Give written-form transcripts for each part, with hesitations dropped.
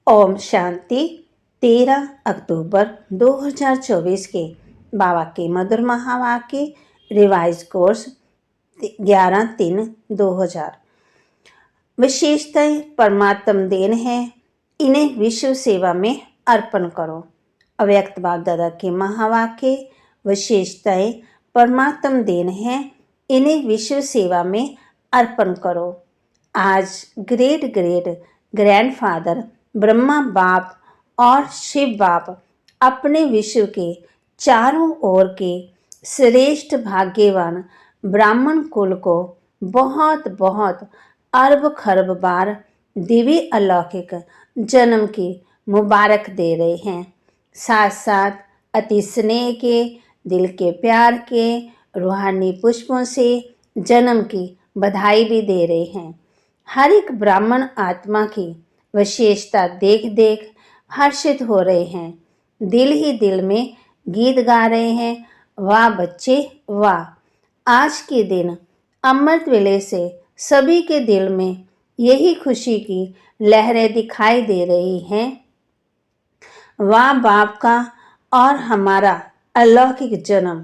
ओम शांति। 13 अक्टूबर 2024 के बाबा के मधुर महावाक्य रिवाइज कोर्स 11/3/2000। विशेषताएं परमात्म देन है, इन्हें विश्व सेवा में अर्पण करो। अव्यक्त बाप दादा के महावाक्य विशेषताएं परमात्म देन है, इन्हें विश्व सेवा में अर्पण करो। आज ग्रेट ग्रैंडफादर ब्रह्मा बाप और शिव बाप अपने विश्व के चारों ओर के श्रेष्ठ भाग्यवान ब्राह्मण कुल को बहुत बहुत अरब खरब बार दिव्य अलौकिक जन्म की मुबारक दे रहे हैं। साथ साथ अति स्नेह के, दिल के प्यार के, रूहानी पुष्पों से जन्म की बधाई भी दे रहे हैं। हर एक ब्राह्मण आत्मा की विशेषता देख देख हर्षित हो रहे हैं। दिल ही दिल में गीत गा रहे हैं, वाह बच्चे वाह। आज के दिन अमृत वेले से सभी के दिल में यही खुशी की लहरें दिखाई दे रही हैं। वाह बाप का और हमारा अलौकिक जन्म।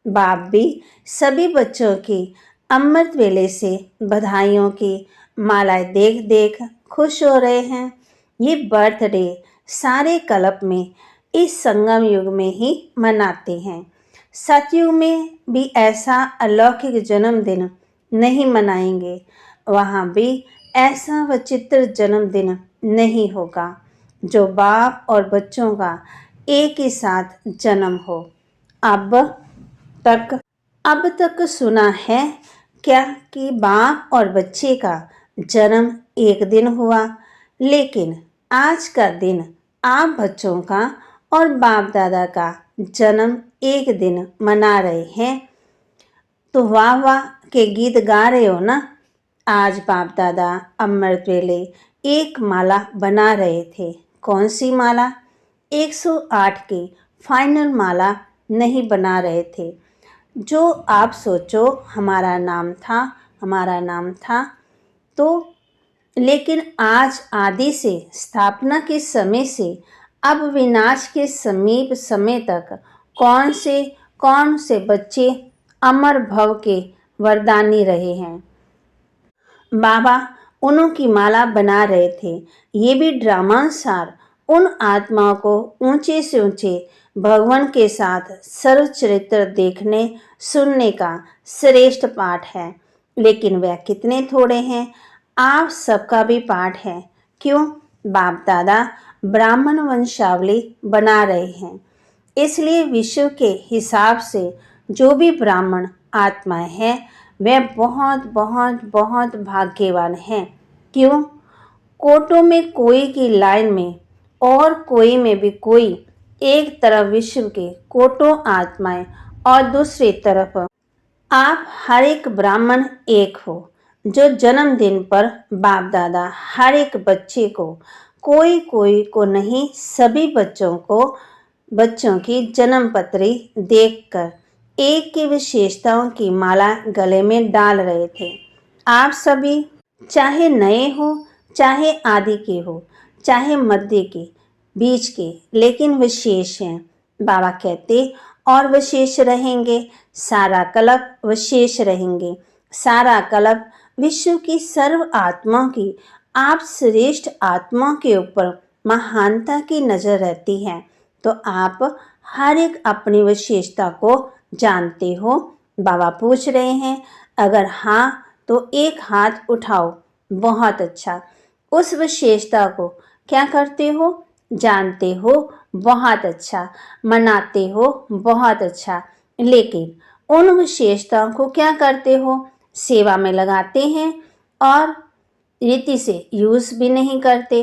बाप भी सभी बच्चों की अमृत वेले से बधाइयों की मालाएं देख देख खुश हो रहे हैं। ये बर्थडे सारे कल्प में इस संगम युग में ही मनाते हैं। सतयुग में भी ऐसा अलौकिक जन्मदिन नहीं मनाएंगे, वहाँ भी ऐसा विचित्र जन्मदिन नहीं होगा जो बाप और बच्चों का एक ही साथ जन्म हो। अब तक सुना है क्या कि बाप और बच्चे का जन्म एक दिन हुआ, लेकिन आज का दिन आप बच्चों का और बाप दादा का जन्म एक दिन मना रहे हैं। तो वाह वाह के गीत गा रहे हो ना। आज बाप दादा अमृत वेले एक माला बना रहे थे। कौन सी माला? 108 की फाइनल माला नहीं बना रहे थे। जो आप सोचो हमारा नाम था तो, लेकिन आज आदि से स्थापना के समय से अब विनाश के समीप समय तक कौन से बच्चे अमर भव के वरदानी रहे हैं। बाबा उन्हों की माला बना रहे थे। ये भी ड्रामानुसार उन आत्माओं को ऊंचे से ऊंचे भगवान के साथ सर्व चरित्र देखने सुनने का श्रेष्ठ पाठ है, लेकिन वह कितने थोड़े हैं। आप सबका भी पाठ है। क्यों? बाप दादा ब्राह्मण वंशावली बना रहे हैं, इसलिए विश्व के हिसाब से जो भी ब्राह्मण आत्माएं हैं वे बहुत बहुत बहुत भाग्यवान हैं। क्यों? कोटों में कोई की लाइन में और कोई में भी कोई, एक तरफ विश्व के कोटों आत्माएं और दूसरी तरफ आप हर एक ब्राह्मण एक हो। जो जन्मदिन पर बाप दादा हर एक बच्चे को, कोई को नहीं, सभी बच्चों की जन्म पत्री देखकर एक की विशेषताओं की माला गले में डाल रहे थे। आप सभी चाहे नए हो, चाहे आदि के हो, चाहे मध्य के, बीच के, लेकिन विशेष हैं। बाबा कहते और विशेष रहेंगे, सारा कल्प विशेष रहेंगे। सारा कल्प विश्व की सर्व आत्माओं की, आप श्रेष्ठ आत्माओं के ऊपर महानता की नजर रहती है। तो आप हर एक अपनी विशेषता को जानते हो। बाबा पूछ रहे हैं, अगर हाँ तो एक हाथ उठाओ। बहुत अच्छा। उस विशेषता को क्या करते हो? जानते हो। बहुत अच्छा। मनाते हो। बहुत अच्छा। लेकिन उन विशेषताओं को क्या करते हो? सेवा में लगाते हैं और रीति से यूज भी नहीं करते।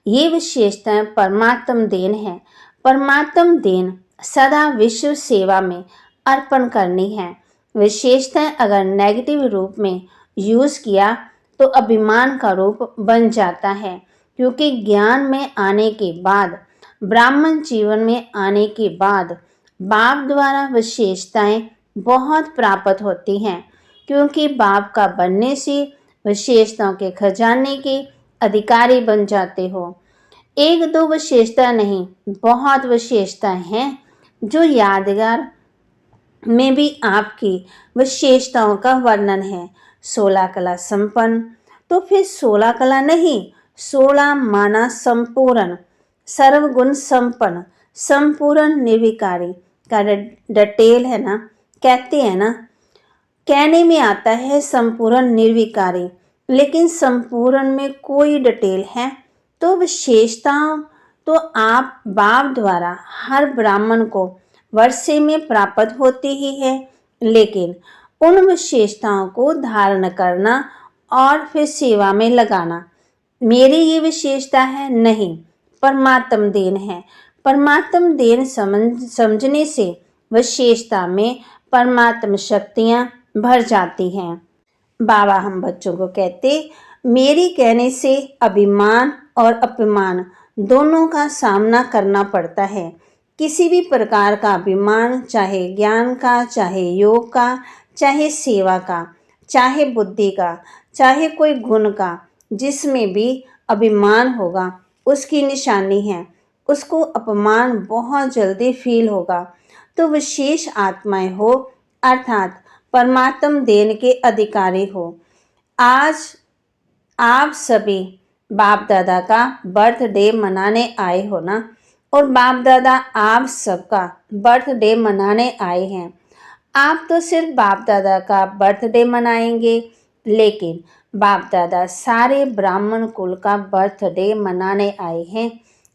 ये विशेषताएं परमात्म देन है। परमात्म देन सदा विश्व सेवा में अर्पण करनी है। विशेषताएं अगर नेगेटिव रूप में यूज किया तो अभिमान का रूप बन जाता है, क्योंकि ज्ञान में आने के बाद, ब्राह्मण जीवन में आने के बाद बाप द्वारा विशेषताएं बहुत प्राप्त होती हैं, क्योंकि बाप का बनने से विशेषताओं के खजाने के अधिकारी बन जाते हो। एक दो विशेषता नहीं, बहुत विशेषताएं हैं। जो यादगार में भी आपकी विशेषताओं का वर्णन है। 16 कला संपन्न, तो फिर 16 कला नहीं, 16 माना संपूर्ण, सर्वगुण संपन्न, संपूर्ण निर्विकारी का डिटेल है ना, कहते हैं ना, कहने में आता है संपूर्ण निर्विकारी, लेकिन संपूर्ण में कोई डिटेल है तो विशेषताओं तो आप बाप द्वारा हर ब्राह्मण को वर्षे में प्राप्त होती ही है, लेकिन उन विशेषताओं को धारण करना और फिर सेवा में लगाना मेरी ये विशेषता है नहीं, परमात्म देन है। परमात्म देन समझने से विशेषता में परमात्म शक्तियां भर जाती हैं। बाबा हम बच्चों को कहते, मेरी कहने से अभिमान और अपमान दोनों का सामना करना पड़ता है। किसी भी प्रकार का अभिमान, चाहे ज्ञान का, चाहे योग का, चाहे सेवा का, चाहे बुद्धि का, चाहे कोई गुण का, जिसमें भी अभिमान होगा उसकी निशानी है, उसको अपमान बहुत जल्दी फील होगा। तो विशेष आत्माएं हो अर्थात परमात्म देन के अधिकारी हो। आज आप सभी बाप दादा का बर्थडे मनाने आए हो ना, और बाप दादा आप सबका बर्थडे मनाने आए हैं। आप तो सिर्फ बाप दादा का बर्थडे मनाएंगे, लेकिन बाप दादा सारे ब्राह्मण कुल का बर्थडे मनाने आए हैं।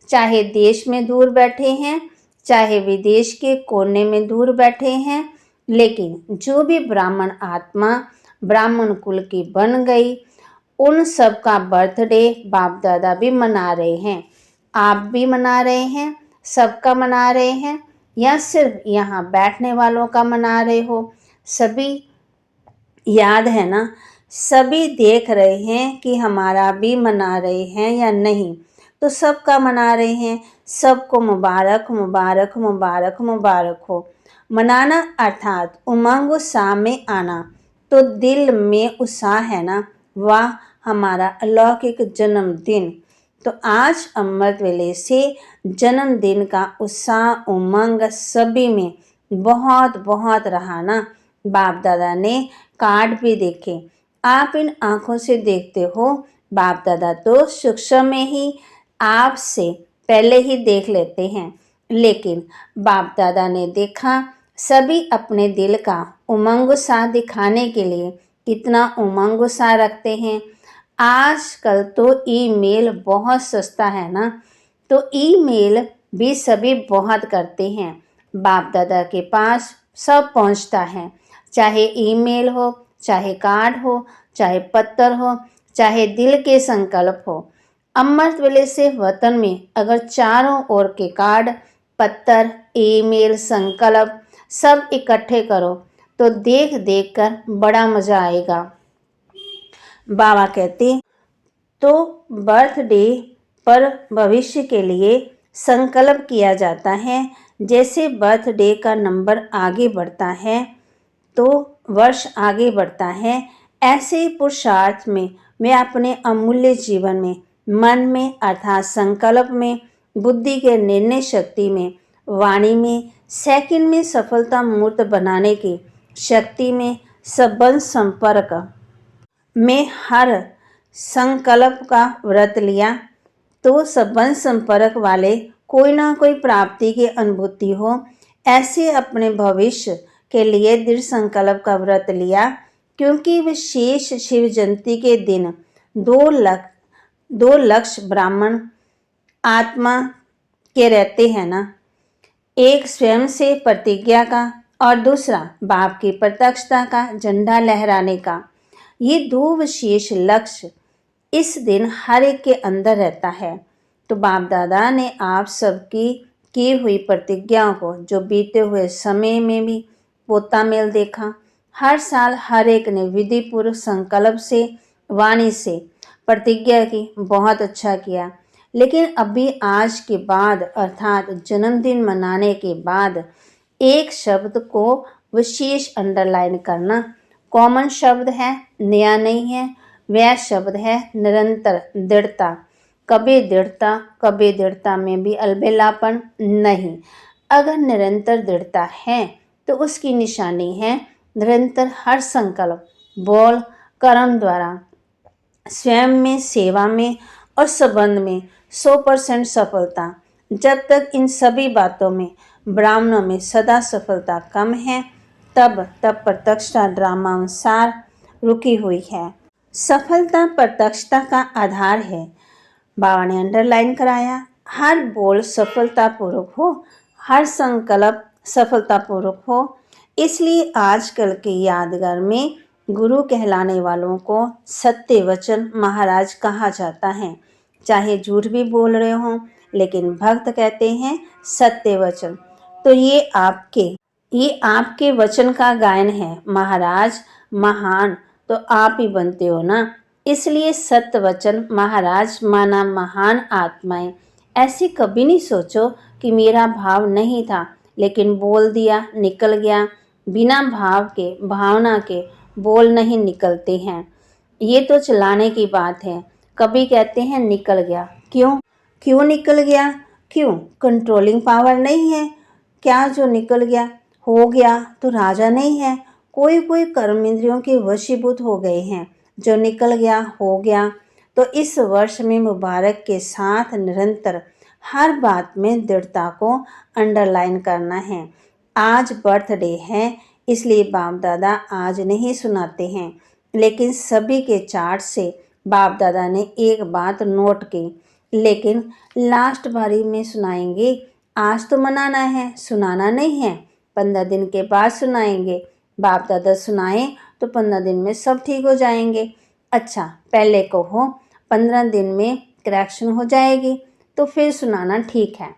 चाहे देश में दूर बैठे हैं, चाहे विदेश के कोने में दूर बैठे हैं, लेकिन जो भी ब्राह्मण आत्मा ब्राह्मण कुल की बन गई, उन सब का बर्थडे बाप दादा भी मना रहे हैं। आप भी मना रहे हैं, सबका मना रहे हैं, या सिर्फ यहाँ बैठने वालों का मना रहे हो? सभी याद है ना, सभी देख रहे हैं कि हमारा भी मना रहे हैं या नहीं, तो सबका मना रहे हैं। सबको मुबारक मुबारक मुबारक मुबारक हो। मनाना अर्थात उमंग उत्साह में आना, तो दिल में उत्साह है ना, वाह हमारा अलौकिक जन्मदिन। तो आज अमृत वेले से जन्मदिन का उत्साह उमंग सभी में बहुत बहुत रहा ना। बाप दादा ने कार्ड भी देखे, आप इन आंखों से देखते हो। बाप दादा तो सूक्ष्म में ही आपसे पहले ही देख लेते हैं, लेकिन बाप दादा ने देखा सभी अपने दिल का उमंग उत्साह दिखाने के लिए कितना उमंग उत्साह रखते हैं। आजकल तो ईमेल बहुत सस्ता है ना, तो ईमेल भी सभी बहुत करते हैं। बाप दादा के पास सब पहुंचता है, चाहे ईमेल हो, चाहे कार्ड हो, चाहे पत्र हो, चाहे दिल के संकल्प हो। अमृत वेले से वतन में अगर चारों ओर के कार्ड, पत्र, ईमेल, संकल्प सब इकट्ठे करो तो देख देख कर बड़ा मज़ा आएगा। बाबा कहते, तो बर्थडे पर भविष्य के लिए संकल्प किया जाता है। जैसे बर्थडे का नंबर आगे बढ़ता है तो वर्ष आगे बढ़ता है, ऐसे ही पुरुषार्थ में मैं अपने अमूल्य जीवन में, मन में अर्थात संकल्प में, बुद्धि के निर्णय शक्ति में, वाणी में, सेकंड में सफलता मूर्त बनाने की शक्ति में, संबंध संपर्क में हर संकल्प का व्रत लिया तो संबंध संपर्क वाले कोई ना कोई प्राप्ति की अनुभूति हो। ऐसे अपने भविष्य के लिए दृढ़ संकल्प का व्रत लिया, क्योंकि विशेष शिव जयंती के दिन दो लक्ष्य ब्राह्मण आत्मा के रहते हैं ना, एक स्वयं से प्रतिज्ञा का और दूसरा बाप की प्रत्यक्षता का झंडा लहराने का। ये दो विशेष लक्ष्य इस दिन हर एक के अंदर रहता है। तो बाप दादा ने आप सबकी की हुई प्रतिज्ञाओं को, जो बीते हुए समय में भी पोता मेल देखा, हर साल हर एक ने विधि पूर्वक संकल्प से, वाणी से प्रतिज्ञा की, बहुत अच्छा किया। लेकिन अभी आज के बाद अर्थात जन्मदिन मनाने के बाद एक शब्द को विशेष अंडरलाइन करना, कॉमन शब्द है, नया नहीं है, वह शब्द है निरंतर दृढ़ता। कभी दृढ़ता में भी अलबेलापन नहीं। अगर निरंतर दृढ़ता है तो उसकी निशानी है निरंतर हर संकल्प, बोल, कर्म द्वारा स्वयं में, सेवा में और संबंध में 100% सफलता। जब तक इन सभी बातों में ब्राह्मणों में सदा सफलता कम है, तब प्रत्यक्षता ड्रामानुसार रुकी हुई है। सफलता प्रत्यक्षता का आधार है। बाबा ने अंडरलाइन कराया, हर बोल सफलतापूर्वक हो, हर संकल्प सफलतापूर्वक हो। इसलिए आजकल के यादगार में गुरु कहलाने वालों को सत्य वचन महाराज कहा जाता है। चाहे झूठ भी बोल रहे हों, लेकिन भक्त कहते हैं सत्य वचन। तो ये आपके वचन का गायन है। महाराज महान तो आप ही बनते हो ना, इसलिए सत्य वचन महाराज माना महान आत्माएं। ऐसे कभी नहीं सोचो कि मेरा भाव नहीं था, लेकिन बोल दिया, निकल गया। बिना भाव के, भावना के बोल नहीं निकलते हैं। ये तो चलाने की बात है। कभी कहते हैं निकल गया, क्यों निकल गया? क्यों? कंट्रोलिंग पावर नहीं है क्या जो निकल गया? हो गया तो राजा नहीं है। कोई कर्म इंद्रियों के वशीभूत हो गए हैं, जो निकल गया हो गया। तो इस वर्ष में मुबारक के साथ निरंतर हर बात में दृढ़ता को अंडरलाइन करना है। आज बर्थडे है, इसलिए बाप दादा आज नहीं सुनाते हैं, लेकिन सभी के चार्ट से बाप दादा ने एक बात नोट की, लेकिन लास्ट बारी में सुनाएंगे। आज तो मनाना है, सुनाना नहीं है। 15 दिन के बाद सुनाएंगे। बाप दादा सुनाए तो 15 दिन में सब ठीक हो जाएंगे। अच्छा, पहले कहो 15 दिन में करेक्शन हो जाएगी तो फिर सुनाना ठीक है।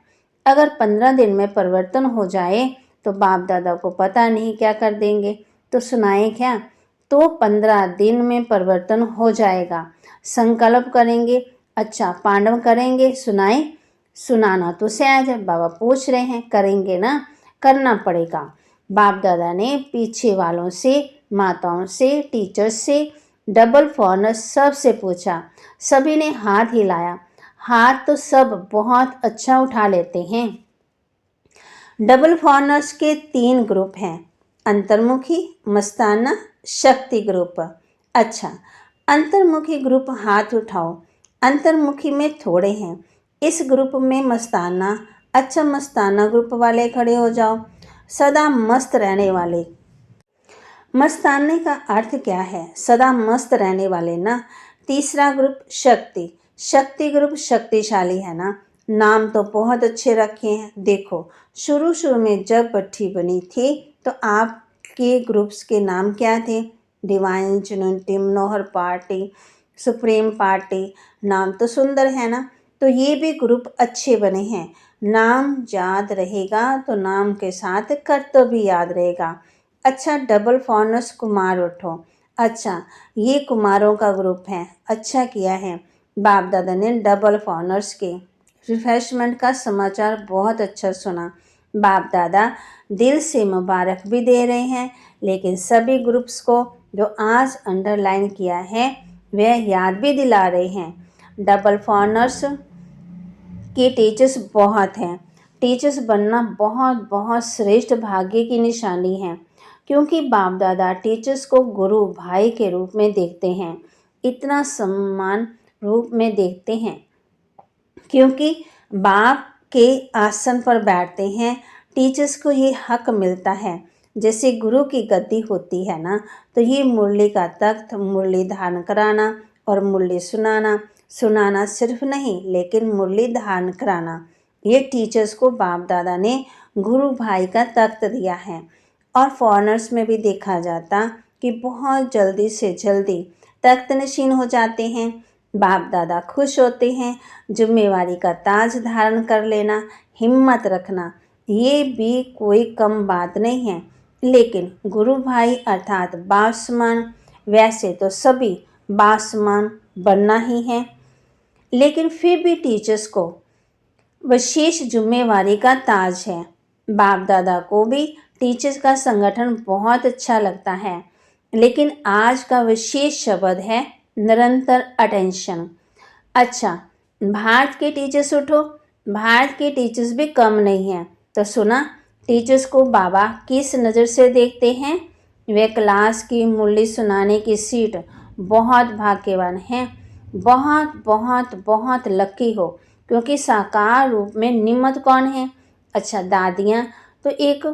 अगर 15 दिन में परिवर्तन हो जाए तो बाप दादा को पता नहीं क्या कर देंगे, तो सुनाए क्या? तो 15 दिन में परिवर्तन हो जाएगा। संकल्प करेंगे, अच्छा पांडव करेंगे, सुनाना तो सहज है। बाबा पूछ रहे हैं, करेंगे ना? करना पड़ेगा। बाप दादा ने पीछे वालों से, माताओं से, टीचर्स से, डबल फॉरनर सब से पूछा। सभी ने हाथ हिलाया। हाथ तो सब बहुत अच्छा उठा लेते हैं। डबल फॉरनर्स के 3 ग्रुप हैं, अंतर्मुखी, मस्ताना, शक्ति ग्रुप। अच्छा, अंतर्मुखी ग्रुप हाथ उठाओ। अंतर्मुखी में थोड़े हैं। इस ग्रुप में मस्ताना, अच्छा मस्ताना ग्रुप वाले खड़े हो जाओ। सदा मस्त रहने वाले। मस्ताने का अर्थ क्या है? सदा मस्त रहने वाले ना। तीसरा ग्रुप शक्ति ग्रुप शक्तिशाली है ना। नाम तो बहुत अच्छे रखे हैं। देखो, शुरू में जब भट्ठी बनी थी तो आपके ग्रुप्स के नाम क्या थे? डिवाइन यूनिटी, मनोहर पार्टी, सुप्रीम पार्टी। नाम तो सुंदर है ना। तो ये भी ग्रुप अच्छे बने हैं। नाम याद रहेगा तो नाम के साथ कर्तव्य भी याद रहेगा। अच्छा, डबल फॉरनर्स कुमार उठो। अच्छा, ये कुमारों का ग्रुप है। अच्छा किया है बाप दादा ने डबल फॉरनर्स के रिफ्रेशमेंट का समाचार बहुत अच्छा सुना। बाप दादा दिल से मुबारक भी दे रहे हैं, लेकिन सभी ग्रुप्स को जो आज अंडरलाइन किया है वह याद भी दिला रहे हैं। डबल फॉरनर्स के टीचर्स बहुत हैं। टीचर्स बनना बहुत श्रेष्ठ भाग्य की निशानी है, क्योंकि बाप दादा टीचर्स को गुरु भाई के रूप में देखते हैं। इतना सम्मान रूप में देखते हैं क्योंकि बाप के आसन पर बैठते हैं। टीचर्स को ये हक मिलता है, जैसे गुरु की गद्दी होती है ना, तो ये मुरली का तख्त, मुरली धारण कराना और मुरली सुनाना सिर्फ नहीं, लेकिन मुरली धारण कराना, ये टीचर्स को बाप दादा ने गुरु भाई का तख्त दिया है। और फॉरनर्स में भी देखा जाता कि बहुत जल्दी से जल्दी तख्त नशीन हो जाते हैं। बाप दादा खुश होते हैं। जिम्मेवारी का ताज धारण कर लेना, हिम्मत रखना, ये भी कोई कम बात नहीं है। लेकिन गुरु भाई अर्थात बाप समान, वैसे तो सभी बाप समान बनना ही है, लेकिन फिर भी टीचर्स को विशेष जिम्मेवारी का ताज है। बाप दादा को भी टीचर्स का संगठन बहुत अच्छा लगता है, लेकिन आज का विशेष शब्द है निरंतर अटेंशन। अच्छा, भारत के टीचर्स उठो, भारत के टीचर्स भी कम नहीं हैं। तो सुना, टीचर्स को बाबा किस नज़र से देखते हैं? वे क्लास की मूल्य सुनाने की सीट बहुत भाग्यवान हैं, बहुत बहुत बहुत लकी हो, क्योंकि साकार रूप में निमत कौन है? अच्छा, दादियाँ तो एक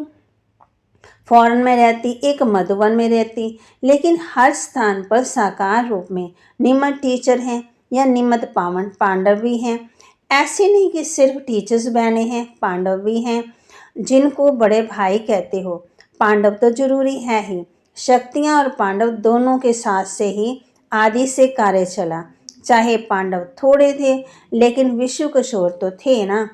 फॉरेन में रहती, एक मधुबन में रहती, लेकिन हर स्थान पर साकार रूप में निमत टीचर हैं या निमत पावन पांडव भी हैं। ऐसे नहीं कि सिर्फ टीचर्स बने हैं, पांडव भी हैं, जिनको बड़े भाई कहते हो। पांडव तो जरूरी है ही, शक्तियाँ और पांडव दोनों के साथ से ही आदि से कार्य चला। चाहे पांडव थोड़े थे, लेकिन विश्व किशोर तो थे ना।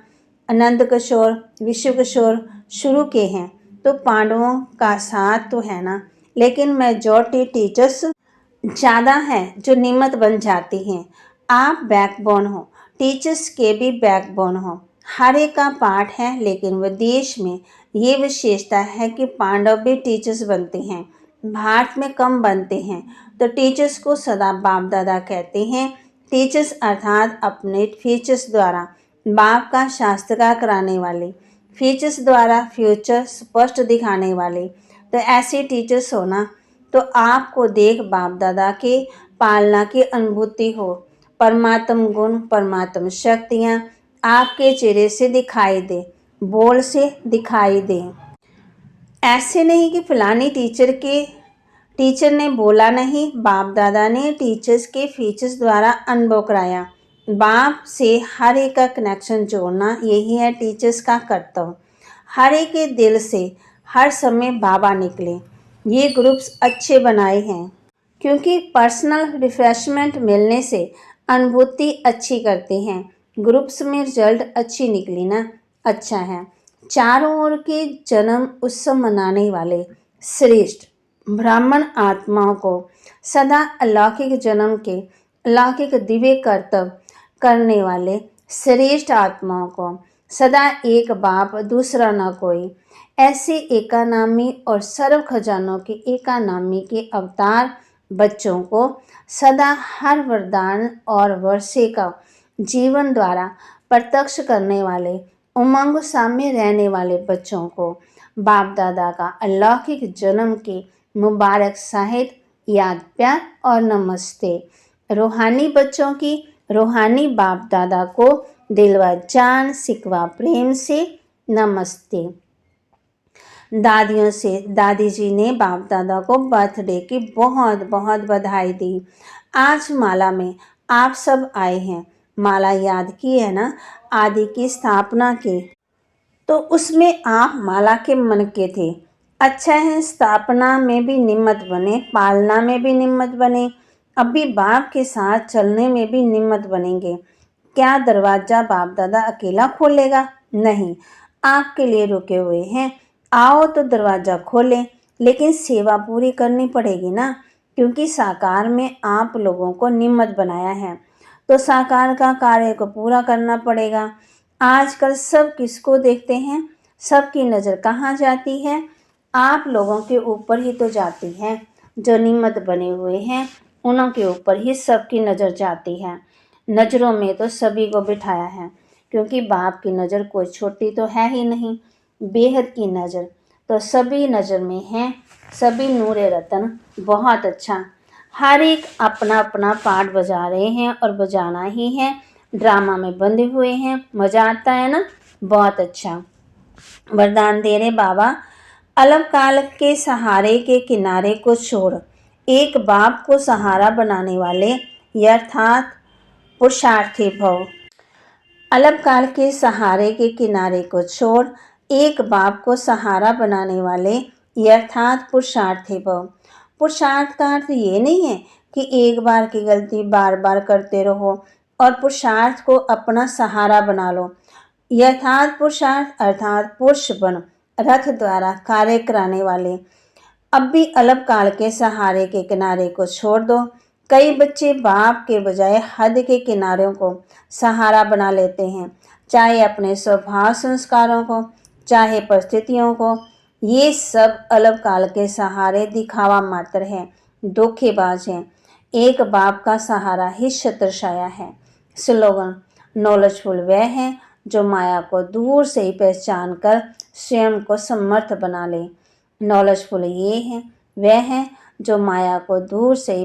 आनंद किशोर, विश्व किशोर शुरू के हैं, तो पांडवों का साथ तो है ना। लेकिन मेजॉरिटी टीचर्स ज़्यादा हैं जो नियमित बन जाती हैं। आप बैकबोन हो, टीचर्स के भी बैकबोन हो। हर एक का पार्ट है, लेकिन विदेश में ये विशेषता है कि पांडव भी टीचर्स बनते हैं, भारत में कम बनते हैं। तो टीचर्स को सदा बाप दादा कहते हैं। टीचर्स अर्थात अपने फीचर्स द्वारा बाप का शास्त्रकार कराने वाले, फीचर्स द्वारा फ्यूचर स्पष्ट दिखाने वाले। तो ऐसे टीचर्स होना तो आपको देख बाप दादा के पालना की अनुभूति हो। परमात्म गुण, परमात्म शक्तियाँ आपके चेहरे से दिखाई दे, बोल से दिखाई दे। ऐसे नहीं कि फलानी टीचर ने बोला नहीं, बाप दादा ने टीचर्स के फीचर्स द्वारा अनुभव कराया। बाप से हर एक का कनेक्शन जोड़ना, यही है टीचर्स का कर्तव्य। हर एक के दिल से हर समय बाबा निकले। ये ग्रुप्स अच्छे बनाए हैं, क्योंकि पर्सनल रिफ्रेशमेंट मिलने से अनुभूति अच्छी करते हैं। ग्रुप्स में रिजल्ट अच्छी निकली ना, अच्छा है। चारों ओर के जन्म उत्सव मनाने वाले श्रेष्ठ ब्राह्मण आत्माओं को सदा अलौकिक जन्म के अलौकिक दिव्य कर्तव्य करने वाले श्रेष्ठ आत्माओं को सदा एक बाप दूसरा न कोई, ऐसे एकानामी और सर्व खजानों के एकानामी के अवतार बच्चों को सदा हर वरदान और वर्षे का जीवन द्वारा प्रत्यक्ष करने वाले, उमंग सामने रहने वाले बच्चों को बाप दादा का अलौकिक जन्म के मुबारक साहिब, याद, प्यार और नमस्ते। रूहानी बच्चों की रूहानी बाप दादा को दिलवा जान सिकवा प्रेम से नमस्ते। दादियों से दादी जी ने बाप दादा को बर्थडे की बहुत बहुत बधाई दी। आज माला में आप सब आए हैं, माला याद की है ना, आदि की स्थापना की, तो उसमें आप माला के मन के थे। अच्छा है, स्थापना में भी निम्मत बने, पालना में भी निम्मत बने, अभी बाप के साथ चलने में भी निम्मत बनेंगे। क्या दरवाज़ा बाप दादा अकेला खोलेगा? नहीं, आपके लिए रुके हुए हैं। आओ तो दरवाज़ा खोलें, लेकिन सेवा पूरी करनी पड़ेगी ना, क्योंकि साकार में आप लोगों को निम्मत बनाया है, तो साकार का कार्य को पूरा करना पड़ेगा। आजकल सब किसको देखते हैं? सबकी नज़र कहाँ जाती है? आप लोगों के ऊपर ही तो जाती है। जो निम्मत बने हुए हैं उन्हों के ऊपर ही सबकी नज़र जाती है। नज़रों में तो सभी को बिठाया है, क्योंकि बाप की नज़र कोई छोटी तो है ही नहीं, बेहद की नज़र तो सभी नज़र में है, सभी नूरे रतन। बहुत अच्छा, हर एक अपना अपना पार्ट बजा रहे हैं और बजाना ही है। ड्रामा में बंधे हुए हैं, मज़ा आता है ना, बहुत अच्छा। वरदान दे रहे बाबा, अलग काल के सहारे के किनारे को छोड़ एक बाप को सहारा बनाने वाले अर्थात पुरुषार्थी भव। अलग काल के सहारे के किनारे को छोड़ एक बाप को सहारा बनाने वाले अर्थात पुरुषार्थी भव। पुरुषार्थ का अर्थ ये नहीं है कि एक बार की गलती बार बार करते रहो और पुरुषार्थ को अपना सहारा बना लो। यथार्थ पुरुषार्थ अर्थात पुरुष बन रथ द्वारा कार्य कराने वाले। अब भी अलग काल के सहारे के किनारे को छोड़ दो। कई बच्चे बाप के बजाय हद के किनारों को सहारा बना लेते हैं, चाहे अपने स्वभाव संस्कारों को, चाहे परिस्थितियों को। ये सब अलग काल के सहारे दिखावा मात्र है, धोखेबाज हैं। एक बाप का सहारा ही छत्रछाया है। स्लोगन, नॉलेजफुल वह है जो माया को दूर से ही पहचान कर स्वयं को समर्थ बना ले। नॉलेजफुल ये है वह है जो माया को दूर से ही